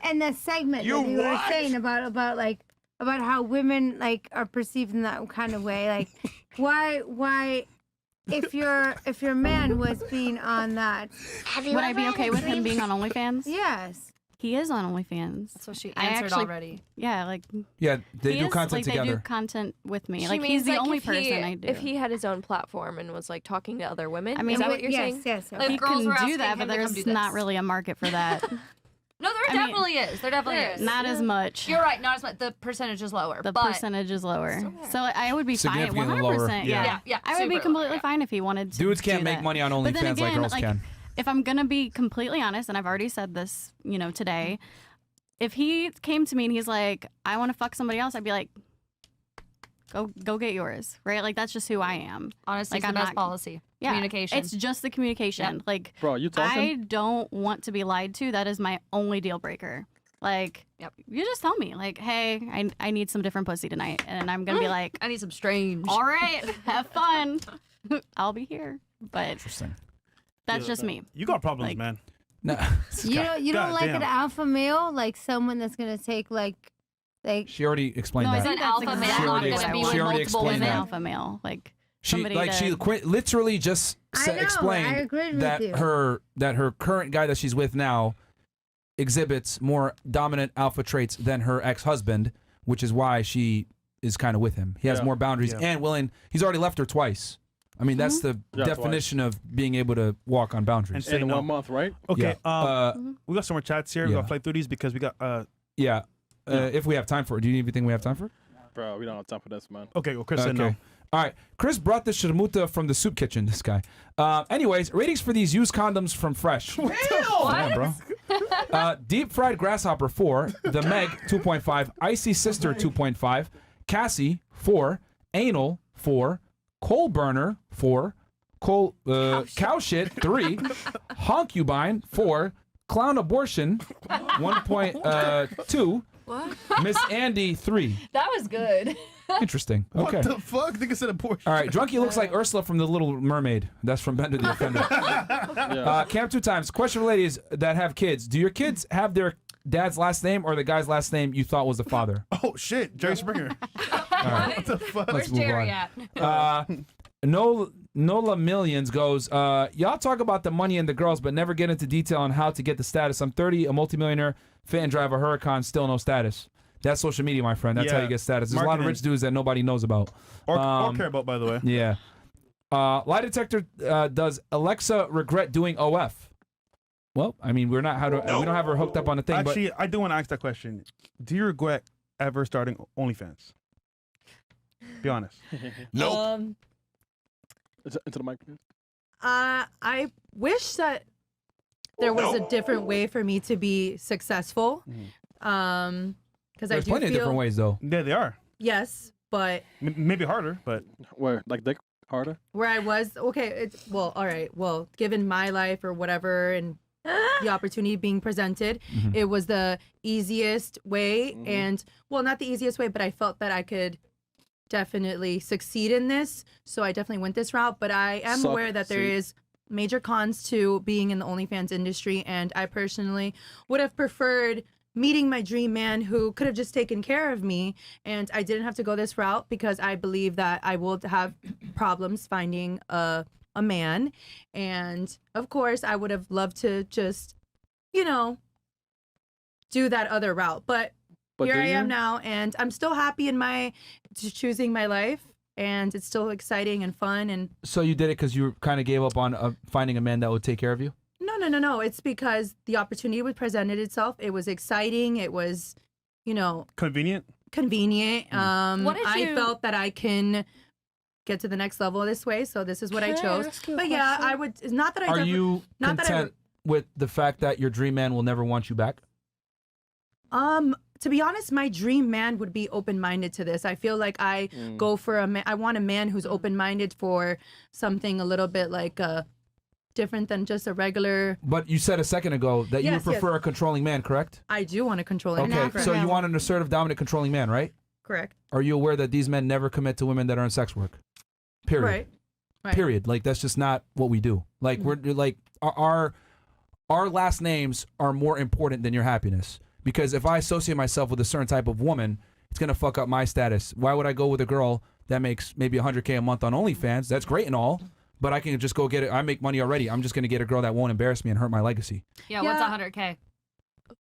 and the segment that you were saying about how women like are perceived in that kind of way, like why if your man was being on that, would I be okay with him being on OnlyFans? Yes. He is on OnlyFans. So she answered already. Yeah, like they do content together. They do content with me. She like he's the like only if person I do. If he had his own platform and was like talking to other women, I mean, is that what you're saying? Yes. Like, he girls were can do asking that, him but to come there's do this. not really a market for that. No, there definitely is. There definitely is. Not as much. You're right. Not as much. The percentage is lower. The percentage is lower. So I would be fine. Significantly 100%. lower. Yeah. I would be completely fine if he wanted to. Dudes can't do make that. money on But then OnlyFans like again, girls can. If I'm gonna be completely honest, and I've already said this, today, if he came to me and he's like, "I want to fuck somebody else," I'd be like, "Go get yours," right? Like that's just who I am. Honestly, like it's the best policy. Yeah, communication. It's just the communication. Yep. Like, bro, you talking? I don't want to be lied to. That is my only deal breaker. Like, you just tell me, like, hey, I need some different pussy tonight, and I'm gonna be like, I need some strange. all right, have fun. I'll be here. But Interesting. that's just me. You got problems, Like- man. No. You don't like damn. an alpha male, like someone that's gonna take like She already explained No, I that. think An that's alpha male exactly not what gonna I be want. with She already multiple explained An women. that. alpha male, like She somebody literally just I know, I explained agree with that you. her current guy that she's with now exhibits more dominant alpha traits than her ex-husband, which is why she is kind of with him. He has more boundaries and willing. He's already left her twice. I mean, that's the definition of being able to walk on boundaries. In 1 month, right? Okay. Yeah. We got some more chats here. We got to fly through these because we got. If we have time for it. Do you even think we have time for it? Bro, we don't have time for this, man. Okay, well, Chris said no. All right. Chris brought the sharmuta from the soup kitchen, this guy. Anyways, ratings for these used condoms from Fresh. Damn, bro. Deep Fried Grasshopper, 4. The Meg, 2.5. Icy Sister, 2.5. Cassie, 4. Anal, 4. Coal Burner, 4. Cow Shit, 3. Honkubine, 4. Clown Abortion, 1.2. What? Miss Andy, 3. That was good. Interesting. Okay. What the fuck? Think it's an abortion. All right. Drunky looks like Ursula from The Little Mermaid. That's from Bender the Offender. Camp 2 times. Question for ladies that have kids. Do your kids have their dad's last name or the guy's last name you thought was the father? Oh, shit. Jerry Springer. All right. What the fuck? Where's Jerry at? Nola Millions goes, y'all talk about the money and the girls, but never get into detail on how to get the status. I'm 30, a multimillionaire, fit and drive a Huracan, still no status. That's social media, my friend. That's how you get status. There's a lot of rich dudes that nobody knows about. Or care about, by the way. Yeah. Lie detector does Alexa regret doing OF? Well, I mean, we don't have her hooked up on the thing. Actually, I do want to ask that question. Do you regret ever starting OnlyFans? Be honest. Nope. Into the mic, please. I wish that there was a different way for me to be successful. Because I There's do plenty of different ways, though. Yeah, they are. Yes, but maybe harder, but where like dick harder? Where I was, okay, all right. Well, given my life or whatever, and the opportunity being presented, it was the easiest way, and well, not the easiest way, but I felt that I could definitely succeed in this, so I definitely went this route. But I am aware that there is major cons to being in the OnlyFans industry, and I personally would have preferred meeting my dream man who could have just taken care of me, and I didn't have to go this route because I believe that I will have problems finding a man. And of course I would have loved to just, do that other route, but here I am now, and I'm still happy in my choosing my life, and it's still exciting and fun. And so you did it because you kind of gave up on finding a man that would take care of you? No. It's because the opportunity was presented itself. It was exciting. It was, convenient. I felt that I can get to the next level this way, so this is what I chose. But yeah, I would. It's not that I. Are you content with the fact that your dream man will never want you back? To be honest, my dream man would be open-minded to this. I feel like I go for I want a man who's open-minded for something a little bit like different than just a regular. But you said a second ago that you would prefer a controlling man, correct? I do want a controlling man. Okay, so you want an assertive, dominant, controlling man, right? Correct. Are you aware that these men never commit to women that are in sex work? Period. Right. Period. Like, that's just not what we do. Like, we're like our our last names are more important than your happiness. Because if I associate myself with a certain type of woman, it's going to fuck up my status. Why would I go with a girl that makes maybe $100K a month on OnlyFans? That's great and all, but I can just go get it. I make money already. I'm just going to get a girl that won't embarrass me and hurt my legacy. Yeah, what's 100K?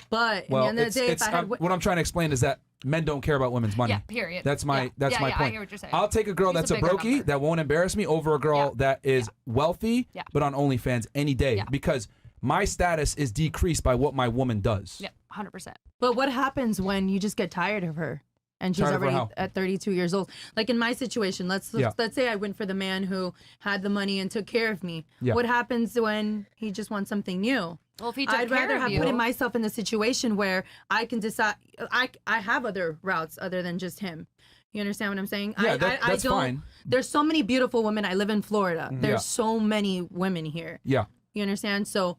But Well, at the end of the day, if I had what I'm trying to explain is that men don't care about women's money. Yeah, period. That's my yeah, point. I hear what you're saying. I'll take a girl Use a that's a bigger brokey number. that won't embarrass me over a girl that is wealthy but on OnlyFans any day because my status is decreased by what my woman does. Yep, 100%. But what happens when you just get tired of her? And she's Tired of her already how? at 32 years old. Like in my situation, let's say I went for the man who had the money and took care of me. Yeah. What happens when he just wants something new? Well, if he took I'd care rather of have you, put myself in the situation where I can decide. I have other routes other than just him. You understand what I'm saying? Yeah, I that's don't. fine. There's so many beautiful women. I live in Florida. There's Yeah. so many women here. Yeah. You understand? So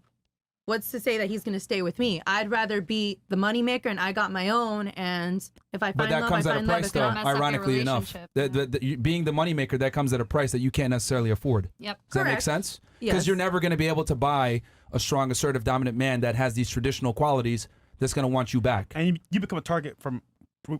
what's to say that he's going to stay with me? I'd rather be the moneymaker and I got my own. And if I But find that love, comes I at a find love. price, If though. not, mess up your Ironically enough, relationship. being the moneymaker, that comes at a price that you can't necessarily afford. Yep. Does that make Correct. sense? Because Yes. you're never going to be able to buy a strong, assertive, dominant man that has these traditional qualities that's going to want you back. And you become a target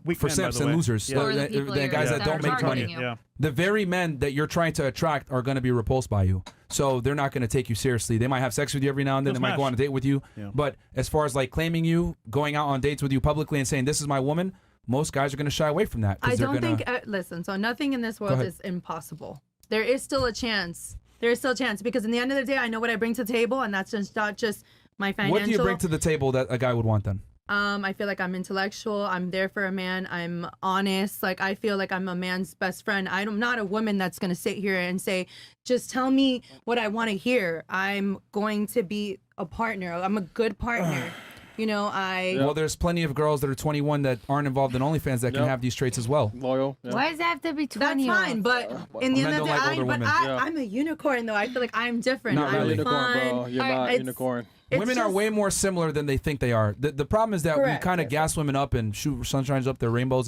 weak For men, simps by the and way. losers. Yeah. Or the The people guys you're- that that don't are make money. targeting you. Yeah. The very men that you're trying to attract are going to be repulsed by you. So they're not going to take you seriously. They might have sex with you every now and then. They'll They might go smash. on a date with you. Yeah. But as far as like claiming you, going out on dates with you publicly and saying, this is my woman, most guys are going to shy away from that. 'cause I they're don't gonna, think. Listen, so nothing in this world ahead. is impossible. There is still a chance. There is still a chance because in the end of the day, I know what I bring to the table, and that's just not just my financial. What do you bring to the table that a guy would want then? I feel like I'm intellectual. I'm there for a man. I'm honest. Like I feel like I'm a man's best friend. I'm not a woman that's gonna sit here and say, just tell me what I want to hear. I'm going to be a partner. I'm a good partner. You know, Well, there's plenty of girls that are 21 that aren't involved in OnlyFans that can Yep. have these traits as well. Loyal. Yeah. Why does it have to be 20? That's fine, but in the Men end of don't the like day, older women. Yeah. I'm a unicorn though. I feel like I'm different. Not I'm really. Unicorn, fun. bro. You're Alright, not it's- unicorn. It's Women are just- way more similar than they think they are. The problem is that we Correct, kind of yes. gas women up and shoot sunshines up their rainbows.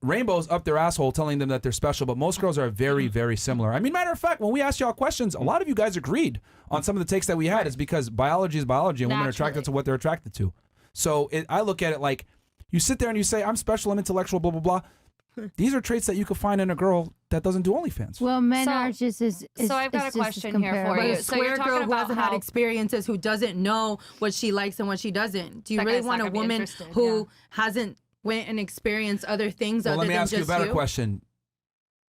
Rainbows up their asshole, telling them that they're special. But most girls are very, very similar. I mean, matter of fact, when we asked y'all questions, a lot of you guys agreed on some of the takes that we had. Is because biology is biology, and women are attracted Naturally. to what they're attracted to. So I look at it like you sit there and you say, "I'm special, I'm intellectual, blah blah blah." These are traits that you could find in a girl that doesn't do OnlyFans. Well, men So- are just as. so I've got a it's just as question here for comparable. But you. a So you're square talking girl who about hasn't had how- experiences, who doesn't know what she likes and what she doesn't. Do you That really guy's not want a gonna be woman interested, who hasn't went and experienced other things Well, other let me than ask you a just better you? question.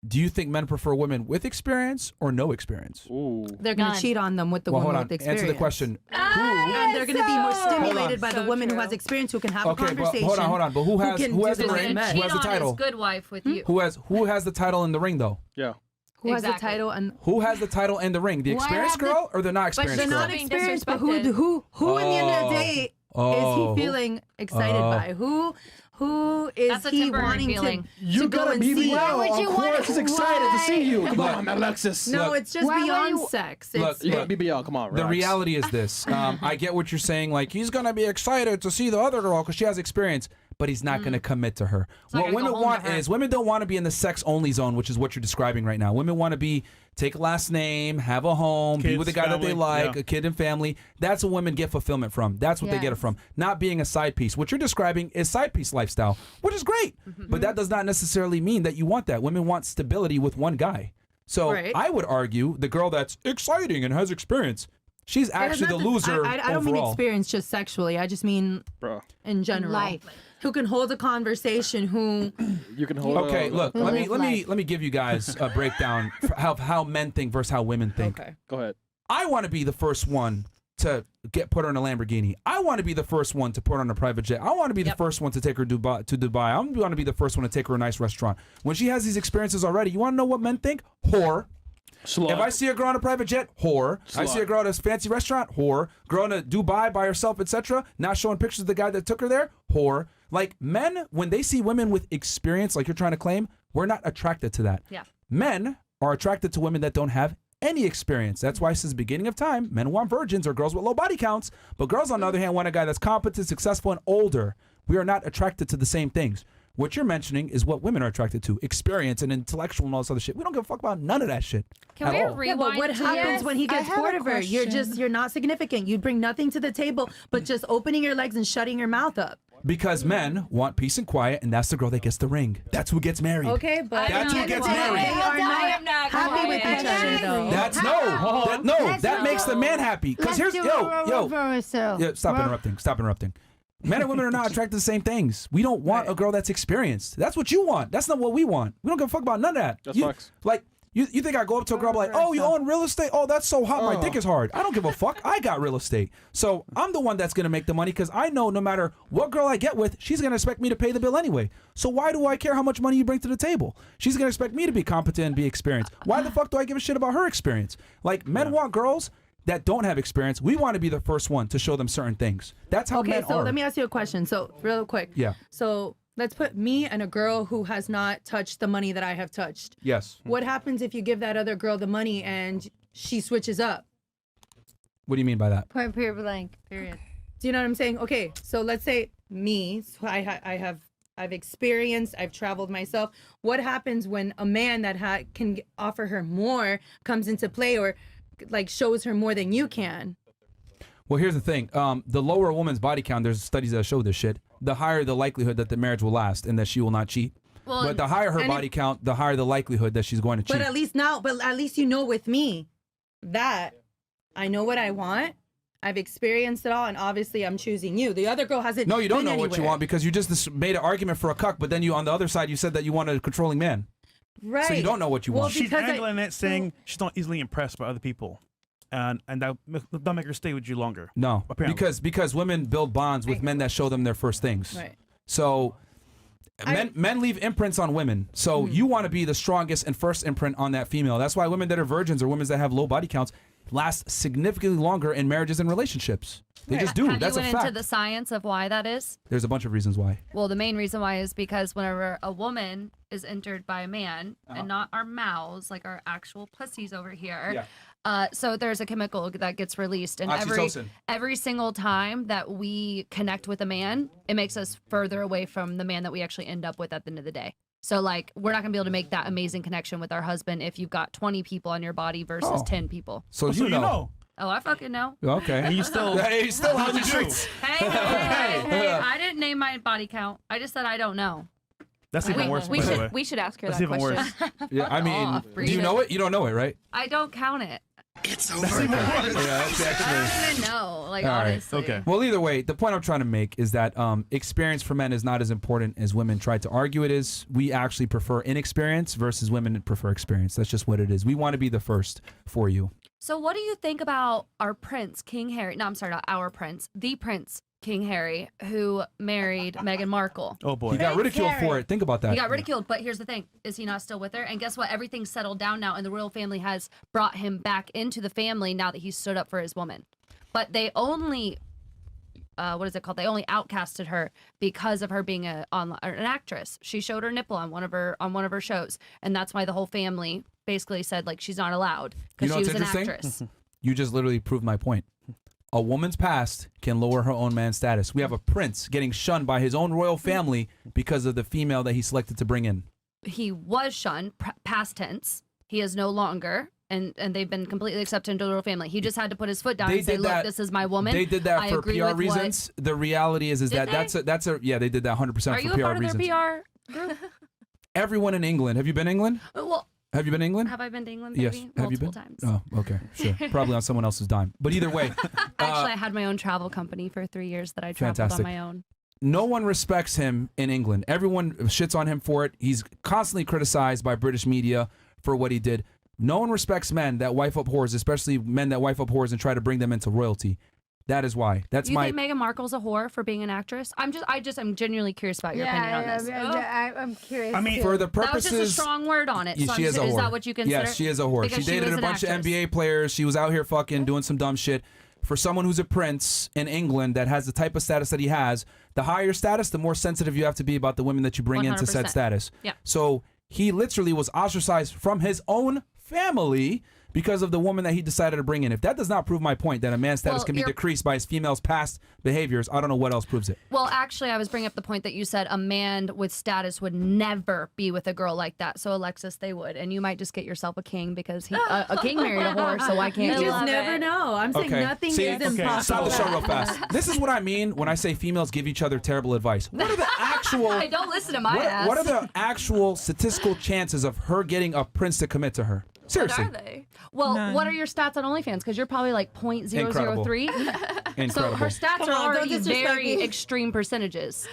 Do you think men prefer women with experience or no experience? Ooh. They're going None. to cheat on them with the Well, hold woman on. with experience. Answer the question. And they're going to be more stimulated by the So woman who true. has experience, who can have a Okay, but conversation. hold on. But who has can who do has the this ring? and that. Who has the Cheat on title? his good wife with you. Who has the title in the ring though? Yeah. Who has the Exactly. title and Who has the title and the ring? The Why experienced have the- girl or the not but experienced they're girl? not being experienced, but disrespected. who in the end of the day Oh. is he feeling excited Oh. by? Who is That's a he temporary wanting feeling. to go and see? Why would you want He's excited to see you. Come Look. on, Alexis. No, Look. it's just Why would beyond you- sex. Look, It's You got BBL. Come on, The relax. reality is this. I get what you're saying. Like, he's going to be excited to see the other girl because she has experience, but he's not going to commit to her. not What gonna go women home want to her. is women don't want to be in the sex only zone, which is what you're describing right now. Women want to be take a last name, have a home, be Kids, with a guy that they family, like, yeah. a kid and family. That's what women get fulfillment from. That's what they get it Yes. from. Not being a side piece. What you're describing is side piece lifestyle, which is great. But that does not necessarily mean that you want that. Women want stability with one guy. So Right. I would argue the girl that's exciting and has experience, she's It has actually the nothing- loser I don't mean overall. experience just sexually. I just mean Bro, in general. Life. Who can hold a conversation? Who you can hold Okay, look, Who let me live let me life. let me give you guys a breakdown of how men think versus how women think. Okay. Go ahead. I want to be the first one to put her in a Lamborghini. I want to be the first one to put her on a private jet. I want to be the first one to take her to Dubai. I want to be the first one to take her to a nice restaurant. When she has these experiences already, you want to know what men think? Whore. Slut. If I see a girl on a private jet, whore. I see a girl at a fancy restaurant, whore. Girl in a Dubai by herself, etc. Not showing pictures of the guy that took her there, whore. Like men, when they see women with experience, like you're trying to claim, we're not attracted to that. Yeah. Men are attracted to women that don't have any experience. That's why since the beginning of time, men want virgins or girls with low body counts. But girls, on the other hand, want a guy that's competent, successful, and older. We are not attracted to the same things. What you're mentioning is what women are attracted to: experience and intellectual and all this other shit. We don't give a fuck about none of that shit. Can at we all. Yeah, but what rewind? happens when he I gets have bored a of her? You're not significant. You bring nothing to the table but just opening your legs and shutting your mouth up. Because men want peace and quiet, and that's the girl that gets the ring. That's who gets married. Okay, but That's who gets married. They are I not am not happy with quiet. each other though. That's Let's that do- makes the man happy. Because Let's here's do a yo. reversal. Yeah, stop interrupting. Men and women are not attracted to the same things. We don't want a girl that's experienced. That's what you want. That's not what we want. We don't give a fuck about none of that. That's You- facts. Like, you think I go up to a girl like, oh, you own real estate? Oh, that's so hot. My dick is hard. I don't give a fuck. I got real estate. So I'm the one that's going to make the money because I know no matter what girl I get with, she's going to expect me to pay the bill anyway. So why do I care how much money you bring to the table? She's going to expect me to be competent and be experienced. Why the fuck do I give a shit about her experience? Like, men want girls that don't have experience. We want to be the first one to show them certain things. That's how Okay, men so are. let me ask you a question. So real quick. Yeah. So let's put me and a girl who has not touched the money that I have touched. Yes. What happens if you give that other girl the money and she switches up? What do you mean by that? Point period blank. Period. Do you know what I'm saying? Okay, so let's say me, so I've experienced, I've traveled myself. What happens when a man that can offer her more comes into play or like shows her more than you can? Well, here's the thing. The lower a woman's body count, there's studies that show this shit, the higher the likelihood that the marriage will last and that she will not cheat. Well, But the higher her and body count, the higher the likelihood that she's going to cheat. But at least you know with me that I know what I want. I've experienced it all, and obviously I'm choosing you. The other girl hasn't. No, you don't been know what you anywhere. want because you just made an argument for a cuck, but then you on the other side you said that you want a controlling man. Right. So you don't know what you Well, want. She's because I- angling it, saying she's not easily impressed by other people, and that'll make her stay with you longer. No, Apparently. because women build bonds with men that show them their first things. Right. So men leave imprints on women. So you want to be the strongest and first imprint on that female. That's why women that are virgins or women that have low body counts last significantly longer in marriages and relationships. They just do. Have That's you a went fact. into the science of why that is? There's a bunch of reasons why. Well, the main reason why is because whenever a woman is entered by a man, and not our mouths, like our actual pussies over here. Yeah. So there's a chemical that gets released, and Oxytocin. every single time that we connect with a man, it makes us further away from the man that we actually end up with at the end of the day. So like we're not gonna be able to make that amazing connection with our husband if you've got 20 people on your body versus Oh. 10 people. So, So you know. Oh, I fucking know. Okay. And you still. Hey, you still on the streets. Hey, I didn't name my body count. I just said I don't know. That's even worse. We by the way. should ask her That's that even question. worse. Yeah, I mean, off, do you know it? You don't know it, right? I don't count it. Yeah, that's actually. I don't even know. Like All right, honestly. okay. Well, either way, the point I'm trying to make is that experience for men is not as important as women try to argue it is. We actually prefer inexperience versus women prefer experience. That's just what it is. We want to be the first for you. So what do you think about our prince, King Harry? No, I'm sorry, not our prince. The prince, King Harry, who married Meghan Markle. Oh boy. He got ridiculed Harry. for it. Think about that. He got ridiculed, but here's the thing. Is he not still with her? And guess what? Everything's settled down now, and the royal family has brought him back into the family now that he's stood up for his woman. But they only, what is it called? They only outcasted her because of her being an actress. She showed her nipple on one of her shows, and that's why the whole family basically said like she's not allowed because You know she was what's an interesting? actress. You just literally proved my point. A woman's past can lower her own man's status. We have a prince getting shunned by his own royal family because of the female that he selected to bring in. He was shunned, past tense. He is no longer. And they've been completely accepted into the royal family. He just had to put his foot down and say, "Look, this is my woman." They did that I for agree PR with reasons. The reality is Did that they? that's a yeah, they did that 100% Are for you PR a part of reasons. their PR group? Everyone in England. Have you been to England? Well, Have you been to England? have I been to England? Yes. Maybe? Have you Multiple been? times. Oh, okay, sure. Probably on someone else's dime. But either way, Actually, I had my own travel company for 3 years that I traveled Fantastic. on my own. no one respects him in England. Everyone shits on him for it. He's constantly criticized by British media for what he did. No one respects men that wife up whores, especially men that wife up whores and try to bring them into royalty. That is why. That's You my. think Meghan Markle's a whore for being an actress? I'm genuinely curious about your opinion on this. I'm curious. I mean, too. For the That was purposes, just a strong word on it. So she is a is whore. that what you consider? Yes, she is a whore. Because She she dated was a an bunch of actress. NBA players. She was out here fucking doing some dumb shit. For someone who's a prince in England that has the type of status that he has, the higher status, the more sensitive you have to be about the women that you bring into said 100%. status. Yeah. So he literally was ostracized from his own family because of the woman that he decided to bring in. If that does not prove my point that a man's status Well, can be decreased by his female's past behaviors, I don't know what else proves it. Well, actually, I was bringing up the point that you said a man with status would never be with a girl like that. So, Alexis, they would. And you might just get yourself a king because a king married a whore, so why can't You you? just never know. I'm saying nothing See, is impossible. stop the show real fast. This is what I mean when I say females give each other terrible advice. What are the actual... Hey, don't listen to my ass. What are the actual statistical chances of her getting a prince to commit to her? Seriously. What are they? Well, what are your stats on OnlyFans? Because you're probably like 0.003. Incredible. So her stats Come are on, don't already disrespect very me. extreme percentages.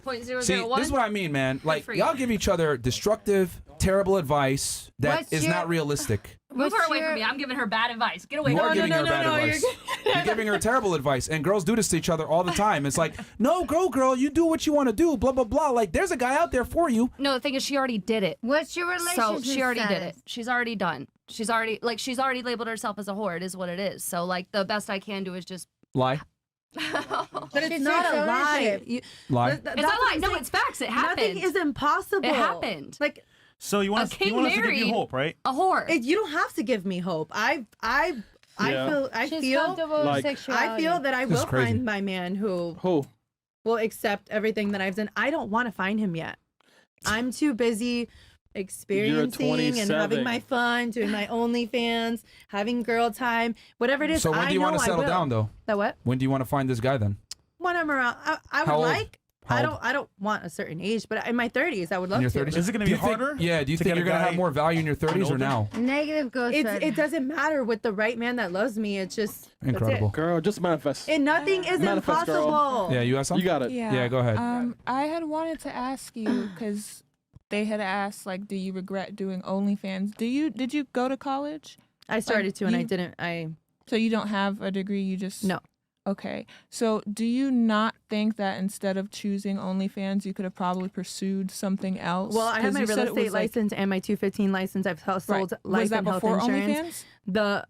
See, this is what I mean, man. Like, for you. y'all give each other destructive, terrible advice that What's is your- not realistic. Move What's her away your- from me. I'm giving her bad advice. Get away You from are me. giving her bad advice. You're giving her terrible advice, and girls do this to each other all the time. It's like, no, girl, you do what you want to do, blah, blah, blah. Like, there's a guy out there for you. No, the thing is, she already did it. What's your relationship So she already did status? it. She's already done. She's already labeled herself as a whore. It is what it is. So like the best I can do is just. Lie. But it's She's not a your lie. relationship. Lie. It's not like no, it's facts. It happened. Nothing is impossible. It happened. Like So you want A us, king you want us to give you married- hope, right? a whore. you don't have to give me hope. I Yeah. She's feel comfortable with Like- sexuality. I feel that I This is will crazy. find my man who Who? will accept everything that I've done. I don't want to find him yet. I'm too busy experiencing and 27. having my fun, doing my OnlyFans, having girl time, whatever it is. So when do you want want to settle down, though? That what? When do you want to find this guy, then? When I'm around, I would How old? like. How old? I don't want a certain age, but in my 30s, I would love In your to. 30s? Is it gonna Do be you think- harder Yeah, do you to think get a you're going to have guy more value in your 30s or older? now? Negative ghost It doesn't matter with the right man that loves me. It's just that's it. Incredible. Girl, just manifest. And nothing is Manifest, girl. impossible. Yeah, you got something? You got it. Yeah, go ahead. I had wanted to ask you because they had asked, like, do you regret doing OnlyFans? Did you go to college? I started to, and I you- didn't. So you don't have a degree? You just No. Okay. So do you not think that instead of choosing OnlyFans, you could have probably pursued something else? Well, I have 'Cause my you real said it estate was, like- license and my 215 license. I've sold Right. life Was that and health before insurance. OnlyFans?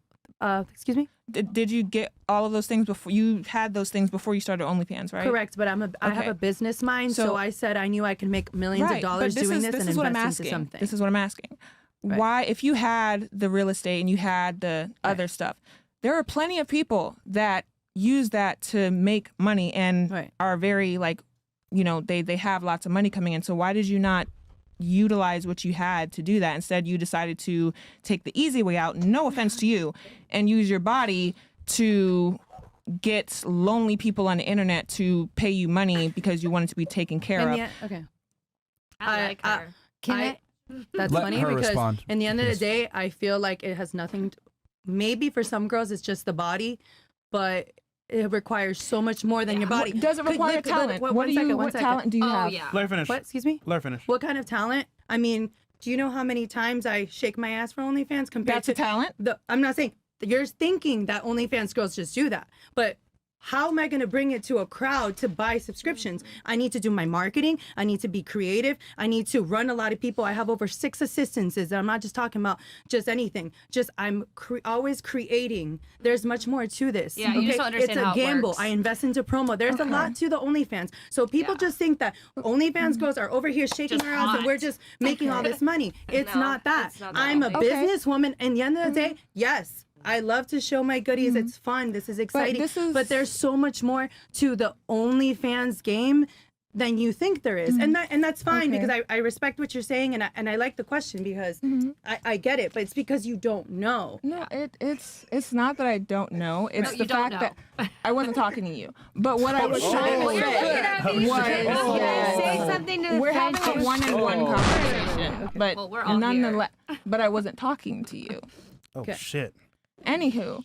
Excuse me. Did you get all of those things before you had those things before you started OnlyFans, right? Correct, but I have Okay. a business mind, so So- I said I knew I could make millions Right, of dollars but doing this and is what I'm invest into asking. something. This is what I'm asking. Right. Why, if you had the real estate and you had the other stuff, there are plenty of people that use that to make money and Right. are very they have lots of money coming in. So why did you not utilize what you had to do that? Instead, you decided to take the easy way out, no offense to you, and use your body to get lonely people on the internet to pay you money because you wanted to be taken care And of. yet, okay. I like her. Can I- I? That's Let funny her because respond. in the end of Yes. the day, I feel like it has nothing. Maybe for some girls, it's just the body, but it requires so much more than your body. Does it require talent? One second. What talent do you Oh have? yeah. Let her finish. What? Excuse me. Let her finish. What kind of talent? I mean, do you know how many times I shake my ass for OnlyFans compared That's to a talent? I'm not saying you're thinking that OnlyFans girls just do that, but how am I going to bring it to a crowd to buy subscriptions? I need to do my marketing. I need to be creative. I need to run a lot of people. I have over 6 assistants. I'm not just talking about just anything. Just I'm always creating. There's much more to this. Yeah, you just don't understand It's a how it gamble. works. I invest into promo. There's a lot to the OnlyFans. So people just think that OnlyFans girls are over here shaking Just our ass and hot. we're just making all this money. It's No, not that. it's not that. I'm a Okay. businesswoman. And the end of the day, yes. I love to show my goodies. It's fun. This is exciting. this is- But there's so much more to the OnlyFans game than you think there is. And that's fine Okay. because I respect what you're saying and I like the question because I get it, but it's because you don't know. No, it's not that I don't know. It's No, the you don't fact that I wasn't talking to you. But what I was trying to say was Say something to the we're having a friendship. one-on-one conversation, but Well, we're all nonetheless, but I wasn't talking to you. Oh shit. Anywho,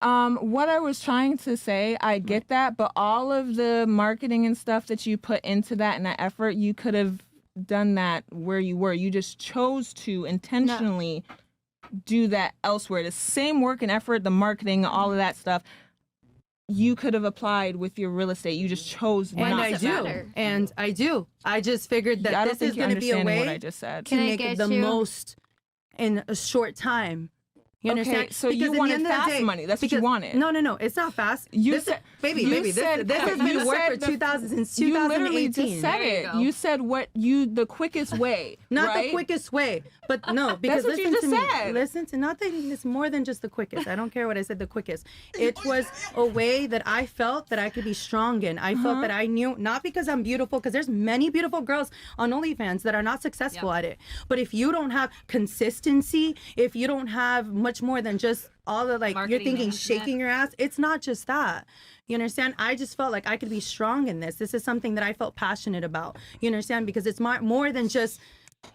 what I was trying to say, I get that, but all of the marketing and stuff that you put into that and that effort, you could have done that where you were. You just chose to intentionally do that elsewhere. The same work and effort, the marketing, all of that stuff, you could have applied with your real estate. You just chose And not I to. do. And I do. I just figured that I don't this think is you're going to be a understanding way what I just said. to Can I make get the you- most in a short time You understand? Okay, so Because you in the wanted end of the fast day- money. That's what you because- wanted. No, it's not fast. You This is- said, baby, you said, this has been you work said for the- 2000 since You literally 2018. just said There you it. go. You said the quickest way. Not right? the quickest way, but no, because what you listen just to me. said. Listen to nothing. It's more than just the quickest. I don't care what I said. The quickest. It was a way that I felt that I could be strong in. I felt that I knew, not because I'm beautiful, because there's many beautiful girls on OnlyFans that are not successful at it. But if you don't have consistency, if you don't have much more than just all the like, Marketing you're thinking management. shaking your ass. It's not just that. You understand? I just felt like I could be strong in this. This is something that I felt passionate about. You understand? Because it's more than just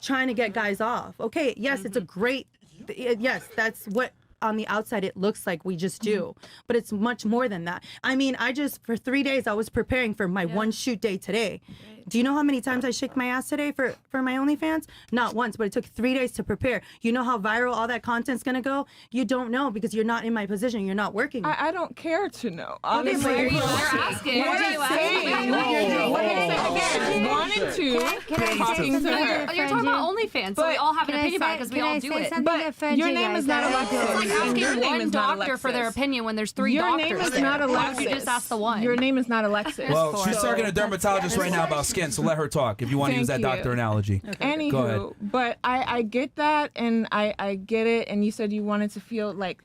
trying to get guys off. Okay, yes, it's a great, yes, that's what on the outside it looks like we just do, but it's much more than that. I mean, for 3 days I was preparing for my one shoot day today. Do you know how many times I shook my ass today for my OnlyFans? Not once, but it took 3 days to prepare. You know how viral all that content's gonna go? You don't know because you're not in my position. You're not working. I don't care to know. Honestly, but you're asking. What What are you I'm saying, asking? what I'm saying again, one and two, Can I say talking to something her. to Oh, you're talking about offend you? OnlyFans, so we But all have an Can I opinion about it say- because we can all I do say it. something But to offend your you name guys? is not I Alexis. It's like And asking your name one is not doctor for their Alexis. opinion when there's 3 Your doctors name is there. not Why Alexis. don't you just ask the one? Your name is not Alexis. Well, she's So- talking to a dermatologist right now about skin, so let her talk if you want to use that Thank doctor you. analogy. Go ahead. Anywho, but I get that, and I get it, and you said you wanted to feel like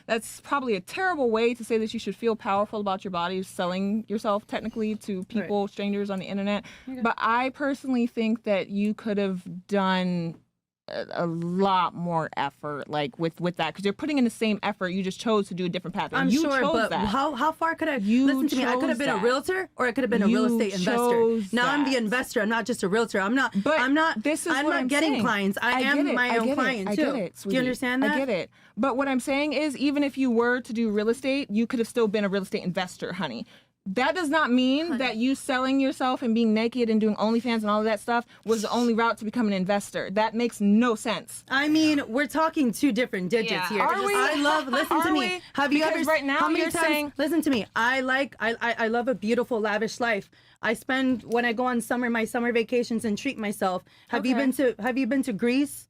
that's probably a terrible way to say that you should feel powerful about your body, selling yourself technically to people, strangers on the internet. But I personally think that you could have done a lot more effort, like with that, because you're putting in the same effort. You just chose to do a different path. And I'm you sure, chose but that. how far could I? You Listen to me. I could have chose been a that. realtor, or I could have been a real You estate investor. chose Now I'm the that. investor. I'm not just a realtor. I'm not. But I'm not. This is I'm what not I'm getting saying. clients. I get am it. my I own get client it. too. I get it, Do sweetie. you understand that? I get it. But what I'm saying is, even if you were to do real estate, you could have still been a real estate investor, honey. That does not mean that you selling yourself and being naked and doing OnlyFans and all of that stuff was the only route to become an investor. That makes no sense. I mean, we're talking 2 different digits Yeah. here. Are we? I love. Listen to Are me. we? Have you Because ever? right now how many you're times? saying- Listen to me. I love a beautiful, lavish life. I spend when I go on my summer vacations and treat myself. Have you been to Greece?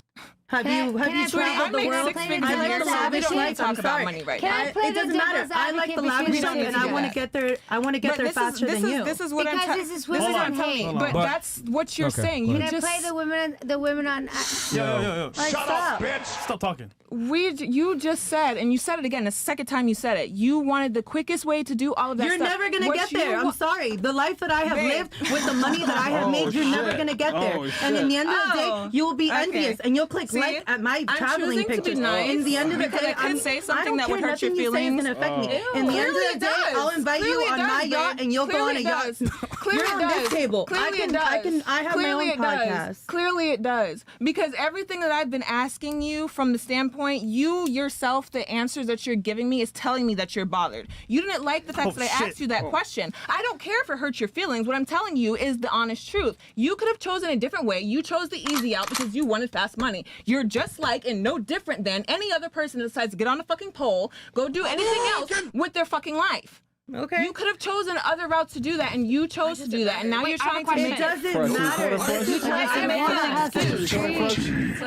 Have you can I traveled play the the world? devil's I advocate? like the Devil's lavish advocate? life. I'm Talk about sorry. money right Can I play It doesn't the matter. devil's I like the advocate lavish between life, the and two I of want you? to get there. I want to get there faster than you. This is what I'm Because this is what this is I'm what I'm telling saying. you. But But- that's what you're Okay, saying. go You ahead. Can I just play the women on? Yo. Like, Shut stop. up, bitch. Stop talking. you just said, and you said it again, the second time you said it. You wanted the quickest way to do all of that You're stuff. never gonna What get you there. I'm wa- sorry. The life that I have Babe. lived with the money that I have made, you're never gonna get there. And in the end of the Oh, day, you will be okay. envious and you'll click See, like at my I'm traveling choosing to be pictures. nice In the end of the because day, I could say something I don't that would care. hurt your Nothing you say is feelings. gonna affect me. Oh. In the end Clearly of the day, it does. I'll invite Clearly you it on does, my yacht babe. and you'll go Clearly on a it yacht. does. Clearly You're it on does. this table. Clearly it I does. have Clearly my it own does. podcast. Clearly it does. Because everything that I've been asking you from the standpoint, you yourself, the answers that you're giving me is telling me that you're bothered. You didn't like the fact that I asked you that question. I don't care if it hurts your feelings. What I'm telling you is the honest truth. You could have chosen a different way. You chose the easy out because you wanted fast money. You're just like and no different than any other person that decides to get on a fucking pole, go do anything else with their fucking life. Okay. You could have chosen other routes to do that, and you chose to do that, and now Wait, you're I have trying a to It make doesn't matter. You're trying to make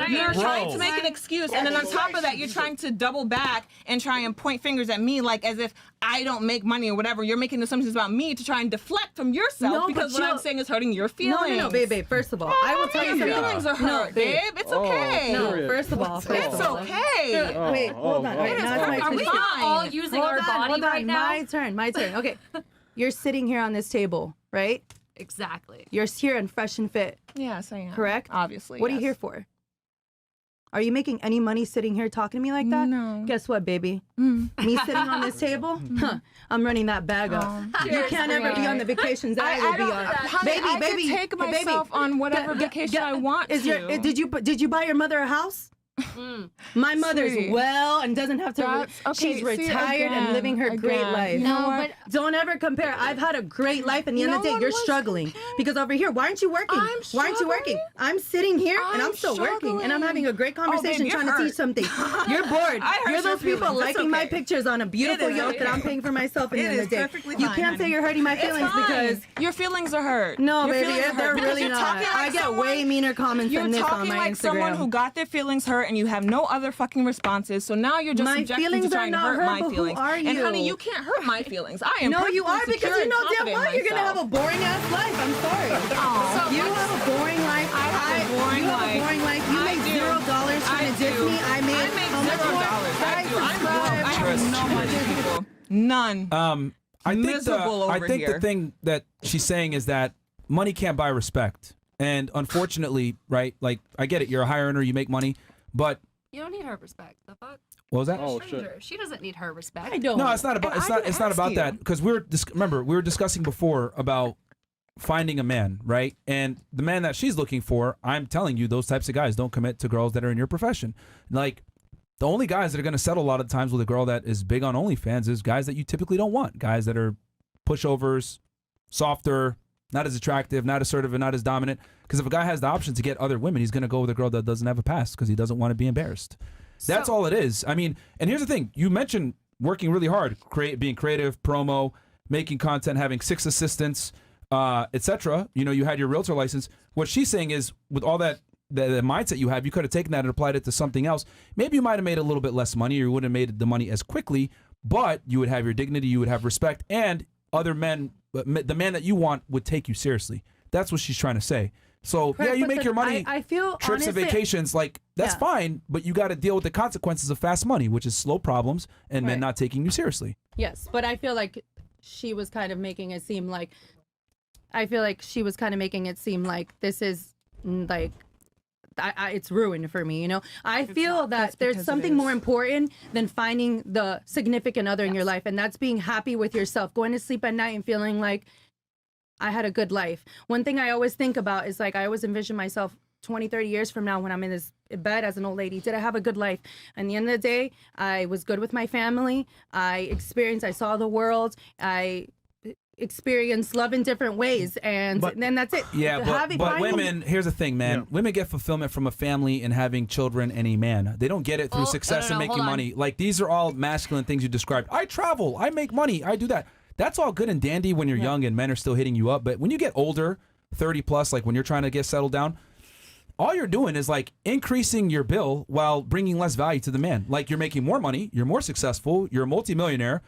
You're trying to make an excuse, and then on top of that, you're trying to double back and try and point fingers at me, like as if I don't make money or whatever. You're making assumptions about me to try and deflect from yourself No, because but what I'm you- saying is hurting your feelings. No, babe. First of all, I will tell Your you something. feelings are No, hurt, babe. babe. It's okay. No, first of all, It's okay. Wait, hold on. Wait, now it's my Are we turn. not all using our body right now? My turn. Okay. You're sitting here on this table, right? Exactly. You're here in Fresh and Fit, Yes, I am. correct? Obviously. What are you yes. here for? Are you making any money sitting here talking to me like that? No. Guess what, baby? Me sitting on this table, I'm running that bag up. You can't ever be on the vacations that I would be on. Honey, Baby, I baby, could take myself on whatever vacation I want to. Did you buy your mother a house? My mother's Sweetie. well and doesn't have to. That's- okay, She's see, retired and living her great again. life. You know No, what? but Don't ever compare. I've had a great life, and at the end of the No day, one you're was struggling comparing. because over here, why aren't you working? I'm Why aren't you working? struggling. I'm sitting here and I'm I'm still working, and I'm struggling. having a great conversation, babe, you're trying to teach hurt. something. You're bored. I hurt You're those your people feelings. It's liking my okay. pictures on a beautiful It is yacht that okay. I'm paying for myself at the It end of is the day. perfectly You fine, can't honey. say you're hurting my It's feelings fine. because. Your feelings are hurt. No, Your baby, feelings are they're hurt because really you're not. talking like I get someone- way meaner comments You're than this on talking my like Instagram. someone who got their feelings hurt and you have no other fucking responses. So now you're just My subjected feelings to are trying to not hurt hurt, my but who feelings. are And honey, you? you can't hurt my feelings. I am No, you are perfectly because secure you and know damn confident in well you're gonna have myself. a boring ass life. I'm sorry. Aw. You have a boring life. I have a boring you have life. a boring life. You I make do. $0 trying to diss do. me. I make how much $0. more? I do. I'm broke. I Chris. have no money, people. None. I think Miserable over the here. thing that she's saying is that money can't buy respect. And unfortunately, right, like, I get it. You're a high earner. You make money. But You don't need her respect. The fuck? what was that? Oh, Stranger. She doesn't need her respect. I don't. No, it's not about And it's I not didn't it's not ask about you. that because remember we were discussing before about finding a man, right? And the man that she's looking for, I'm telling you, those types of guys don't commit to girls that are in your profession. Like, the only guys that are going to settle a lot of times with a girl that is big on OnlyFans is guys that you typically don't want. Guys that are pushovers, softer, not as attractive, not assertive, and not as dominant. Because if a guy has the option to get other women, he's going to go with a girl that doesn't have a past because he doesn't want to be embarrassed. That's So- all it is. I mean, and here's the thing. You mentioned working really hard, being creative, promo, making content, having 6 assistants, etc. You know, you had your realtor license. What she's saying is, with all that the mindset you have, you could have taken that and applied it to something else. Maybe you might have made a little bit less money, or you wouldn't have made the money as quickly, but you would have your dignity, you would have respect, and other men, the man that you want would take you seriously. That's what she's trying to say. So, Correct, yeah, you but make then your money, I feel trips and honestly, vacations, like, that's Yeah. fine, but you got to deal with the consequences of fast money, which is slow problems and men Right. not taking you seriously. Yes, but I feel like she was kind of making it seem like this is like it's ruined for me, you know. I feel that there's because it something more is. important than finding the significant other in your life, and that's being happy with yourself, going to sleep at night and feeling like I had a good life. One thing I always think about is, like, I always envision myself 20, 30 years from now when I'm in this bed as an old lady. Did I have a good life? And the end of the day, I was good with my family. I saw the world. I experienced love in different ways. And then that's it. Yeah, but finding- women, here's the thing, man. Yeah. Women get fulfillment from a family and having children and a man. They don't get it through Oh, success no, and hold making on. money. Like, these are all masculine things you described. I travel, I make money, I do that. That's all good and dandy when you're young and men are still hitting you up. But when you get older, 30 plus, like when you're trying to get settled down, all you're doing is like increasing your bill while bringing less value to the man. Like, you're making more money, you're more successful, you're a multimillionaire.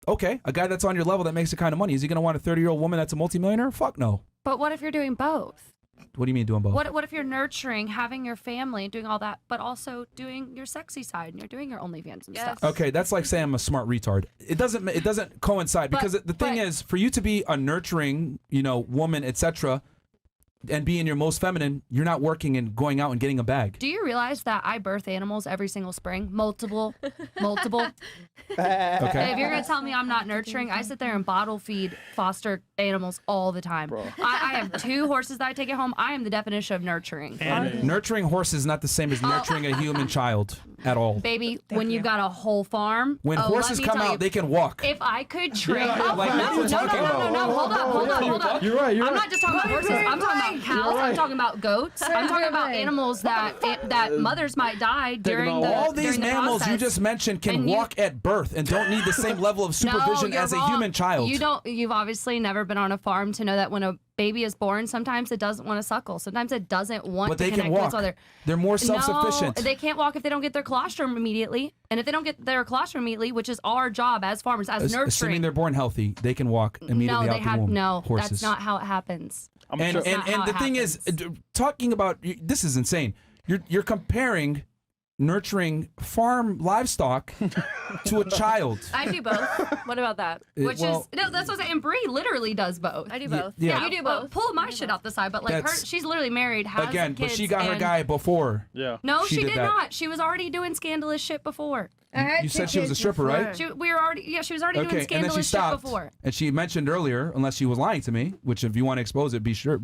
Okay, a guy that's on your level that makes the kind of money, is he going to want a 30-year-old woman that's a multimillionaire? Fuck no. But what if you're doing both? What do you mean doing both? What if you're nurturing, having your family, doing all that, but also doing your sexy side and you're doing your OnlyFans and stuff? Okay, that's like saying I'm a smart retard. It doesn't coincide because the thing is, for you to be a nurturing, woman, etc., and being your most feminine, you're not working and going out and getting a bag. Do you realize that I birth animals every single spring? Multiple. Okay. If you're gonna tell me I'm not nurturing, I sit there and bottle feed foster animals all the time. I have 2 horses that I take at home. I am the definition of nurturing. Nurturing horses is not the same as nurturing a human child at all. Baby, when you've got a whole farm, When let horses me come tell out, you, they can walk. if I could train, like what we're talking about. no, hold up. You're right. I'm not just talking about horses. I'm talking about cows. I'm talking about goats. I'm talking about animals that mothers might die during All during these the mammals you process. just mentioned can And you- walk at birth and don't need the same level of supervision you're as a wrong. human child. You've obviously never been on a farm to know that when a baby is born, sometimes it doesn't want to suckle. Sometimes it doesn't want But to they connect can with walk. its other. They're more self-sufficient. No, they can't walk if they don't get their colostrum immediately. And if they don't get their colostrum immediately, which is our job as farmers, as Assuming nurturing. they're born healthy, they can walk immediately No, out they the have womb. no. Horses. That's not how it happens. I'm And sure. That's not and how the it thing is, talking about this is insane. You're comparing nurturing farm livestock to a child. I do both. What about that? Which well- is no, that's what I'm saying. Bree literally does both. I do both. yeah. You do well, both. pull my shit off the side, but like That's- she's literally married, has Again, kids, but she got her and- guy before. Yeah. No, She she did did that. not. She was already doing scandalous shit before. You said she was a stripper, right? She was already doing Okay, and then she scandalous shit stopped. before. And she mentioned earlier, unless she was lying to me, which if you want to expose it, be sure.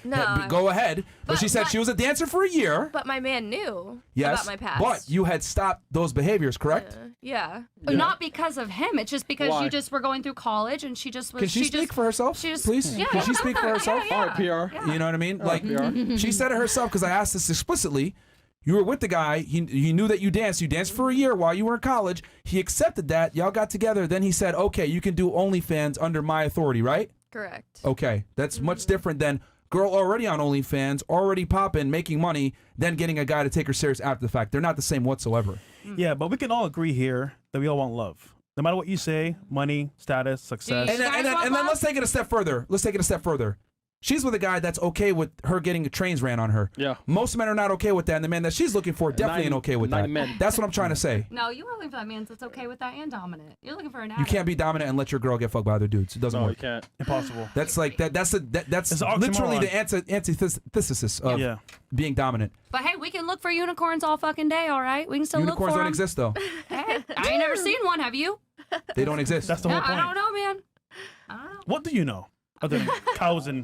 No. Go ahead. But she said but- she was a dancer for a year. But my man knew Yes. about my past. But you had stopped those behaviors, correct? Yeah. Not because of him. It's just because Why? you just were going through college and she just was. Can she speak just, for herself, she just- please? Yeah, Can yeah, she go speak for for it. herself? Yeah, All right, PR. You know what I mean? All right, PR. She said it herself because I asked this explicitly. You were with the guy. He knew that you danced. You danced for a year while you were in college. He accepted that. Y'all got together. Then he said, okay, you can do OnlyFans under my authority, right? Correct. Okay. That's much different than girl already on OnlyFans, already popping, making money, then getting a guy to take her serious after the fact. They're not the same whatsoever. Yeah, but we can all agree here that we all want love. No matter what you say, money, status, success. And then let's take it a step further. Let's take it a step further. She's with a guy that's okay with her getting trains ran on her. Yeah. Most men are not okay with that, and the man that she's looking for definitely ain't okay with that. Men. That's what I'm trying to say. No, you are looking for that man that's okay with that and dominant. You're looking for an You addict. can't be dominant and let your girl get fucked by other dudes. It doesn't No, you work. can't. Impossible. That's like that's It's an literally oxymoron. the antithesis of Yeah. being dominant. But hey, we can look for unicorns all fucking day, all right? We can still Unicorns look for don't 'em. exist though. Hey, I ain't never seen one, have you? They don't exist. That's the whole point. I don't know, man. I don't know. What do you know? Other than cows and